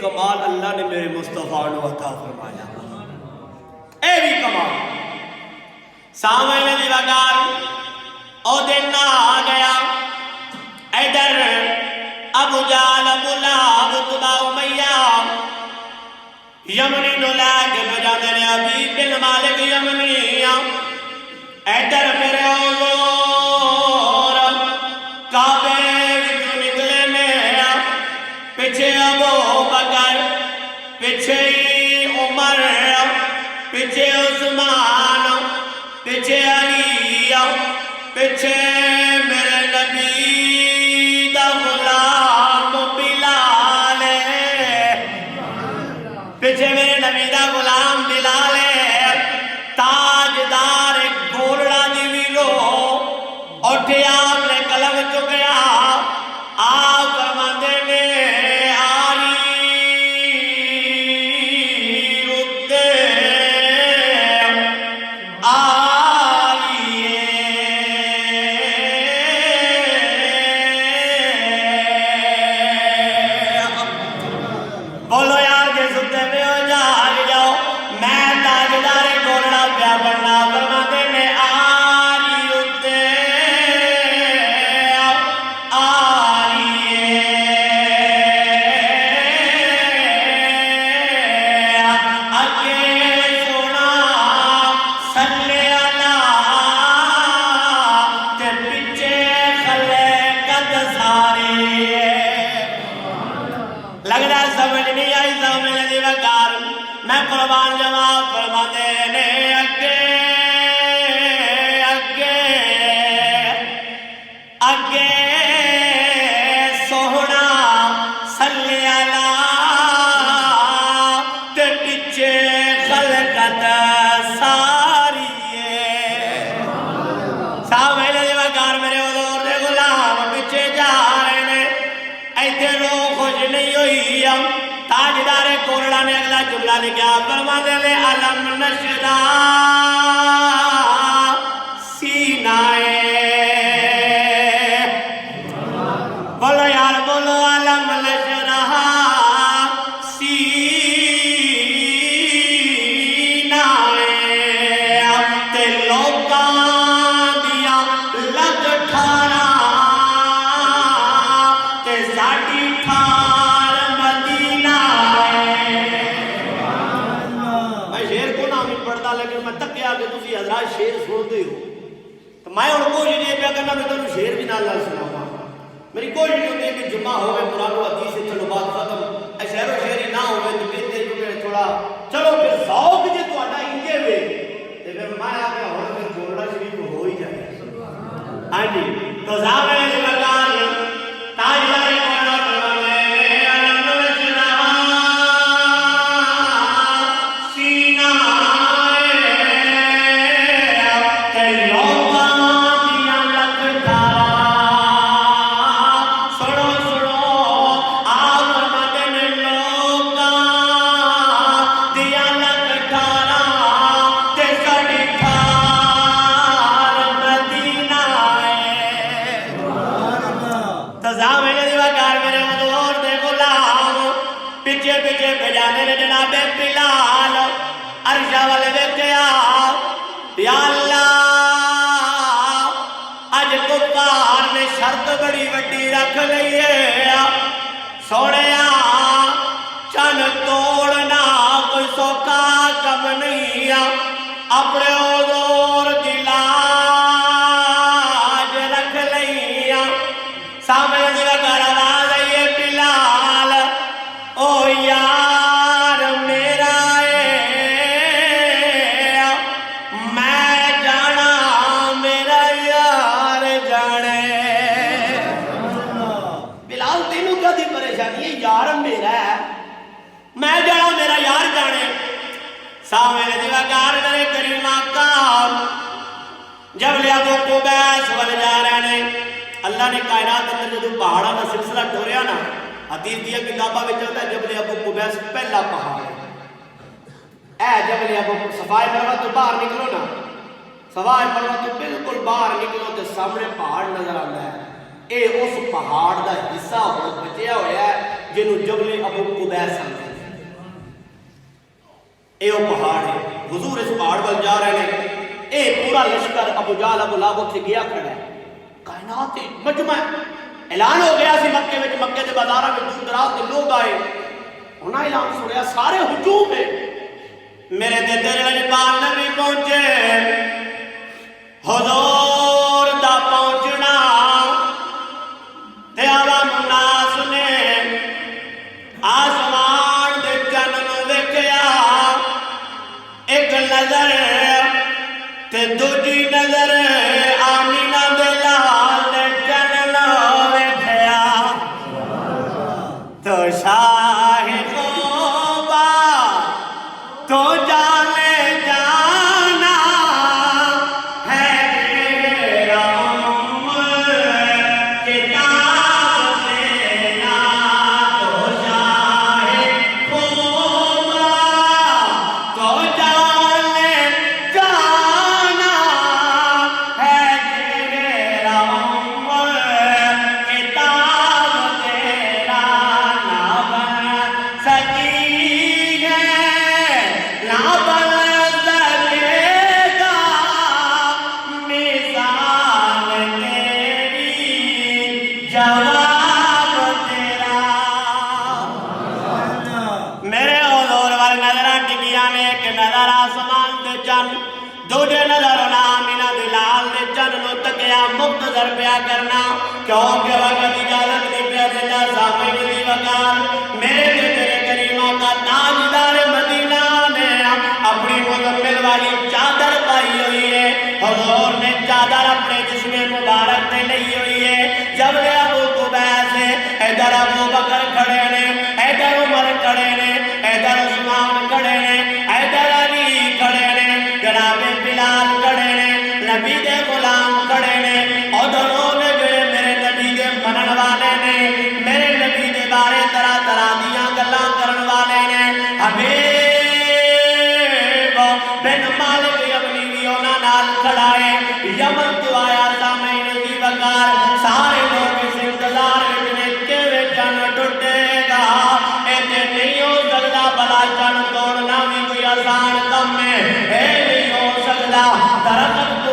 کمال اللہ نے میرے مصطفیٰ نے عطا فرمایا، اے بھی کمال۔ سامنے دی وگار او دن آ گیا، ادھر ابو جال ابو لہب اتبا امیہ یمنی نو لے کے بجانے نے ابی بن مالک یمنی، ادھر میرے حضور کعبے وچوں نکلے نے، پیچھے ابو بکر، پیچھے عمر، پیچھے عثمان، پیچھے علی، پیچھے میرے نبی دا غلام بلال، پیچھے میرے نبی دا غلام بلال، تاجدار گولڑا دی ویلو اٹھے آپ نے قلم چکیا، آپ فرماندے نے قربان جواب فرماتے نے اگے اگے اگے سوہنا صلی اللہ تے پیچھے خلقت ساری سامنے دی وقار میرے حضور دے غلام پیچھے جا رہے نے، ایتھے روح خوش نہیں ہوئی، تاجدار کولڑا نے اگلا جملہ لکھا، فرماتے نے علم نشرا سینائے، بولو یار بولو علم نشرا سینائے، تے لوکاں دیا لگ ٹھارا تے ساڈی ٹھار مدینہ۔ لیکن میں تکیا کہ تسی حضرات شیر سنتے ہو تو میں اور کوشش یہ پیا کرنا میں تمہیں شیر بھی نہ لال سناؤں، میری کوشش یہ ہوتی ہے کہ جمعہ ہوئے قرآن و حدیث سے چلو بات ختم، اے شہر و شہری نہ ہوئے تو کہتے جو کہ تھوڑا چلو پھر ذوق جے تو آڈا انجے ہوئے تو پھر میں آگیا ہونا پھر گولڑا شریف ہو ہی جائے۔ ہاں جی تو زامن سے بردار تاجدار کولڑا فرمانے علم نشرا پیچھے پیچھے بجانے نے جناب بلال عرشہ والے دیکھیا، یا اللہ اج کفار نے شرط بڑی وڈی رکھ لئیے، سوڑیا چن توڑنا کوئی سوکا کم نہیں، اپنے حضور دی لاج رکھ لئیے۔ سامنے دی وقار آواز آئیے بلال او یار میرا میں جانا میرا یار جانے۔ بلال تینوں کیا دی پریشانی ہے، یار میرا ہے میں جانا میرا یار جانے۔ سامنے دی وقار میرے کریم آقا جبل ابو قبیس والے جا رہے ہیں، اللہ نے کائنات اندر جو پہاڑا نا سلسلہ ٹوریا نا، حدیث دیا کتابہ میں چلتا ہے جبل ابو قبیس پہلا پہاڑ ہے، اے جبل ابو صفائے مروہ تو باہر نکلو نا، صفائے مروہ تو بالکل باہر نکلو تو سامنے پہاڑ نظر آتا ہے، اے اس پہاڑ دا حصہ ہو بچیا ہویا ہے جنہوں جبل ابو قبیس آتے ہیں۔ اے وہ پہاڑ ہے، حضور اس پہاڑ پر جا رہے ہیں، اے پورا لشکر ابو جہل ابو لہب اتھے گیا کھڑا ہے، کائنات مجمع اعلان ہو گیا سی مکے وچ، مکے دے بازاراں وچ دور دراز دے لوگ آئے، انہاں اعلان سنیا سارے ہجوم ہے، میرے تے تیرے لجپال نبی پہنچے، حضور دا پہنچنا تے عوام الناس نے آسمان دے چنن ویکھیا، ایک نظر تے دوجی نظر آمینہ دے لال دے چنن ویکھیا، تو شاہ خوبا تو جانے جانا ہے میرا کتاب دینا، تو شاہ خوبا تو جانے جانا ہے میرا کتاب دینا، نہ بن سکی ہے نہ بن سکے گا مثال تیری، جواب تیرا۔ میرے حضور وال نظرہ ٹکیاں نے، ایک نظر آسمان دے چن، دوجے نظر آمینہ دے لال دے چن نو تکیا مختصر پیا کرنا، کیونکہ وقت اجازت دی پیا دیتا سامعین دی وقار، میرے تے تیرے کریمہ کا تاجدار مدینہ نے اپنی مزمل والی چادر پائی ہوئی ہے، حضور نے چادر اپنے جسم مبارک تے لئی ہوئی ہے، جب لے ابو قبیس ہے، ادھر ابو بکر کھڑے نے، ادھر عمر کھڑے نے، ادھر عثمان کھڑے نے، ادھر علی کھڑے نے، جناب بلال کھڑے نے، نبی دے غلام کھڑے نے، ادھروں نے جڑے میرے نبی دے منن والے نے، میرے نبی دے بارے طرح طرح دیاں گلاں کرن والے نے، حبیب بن مالک یمنی بھی انہاں نال کھڑا ہے، یمن تو آیا سامعین دی وقار، سارے لوگ اس انتظار وچ نے کہ چن ٹوٹے گا، اے تے نہیں ہو سکدا بلا چن توڑنا بھی کوئی آسان کم ہے، اے نہیں ہو سکدا درخت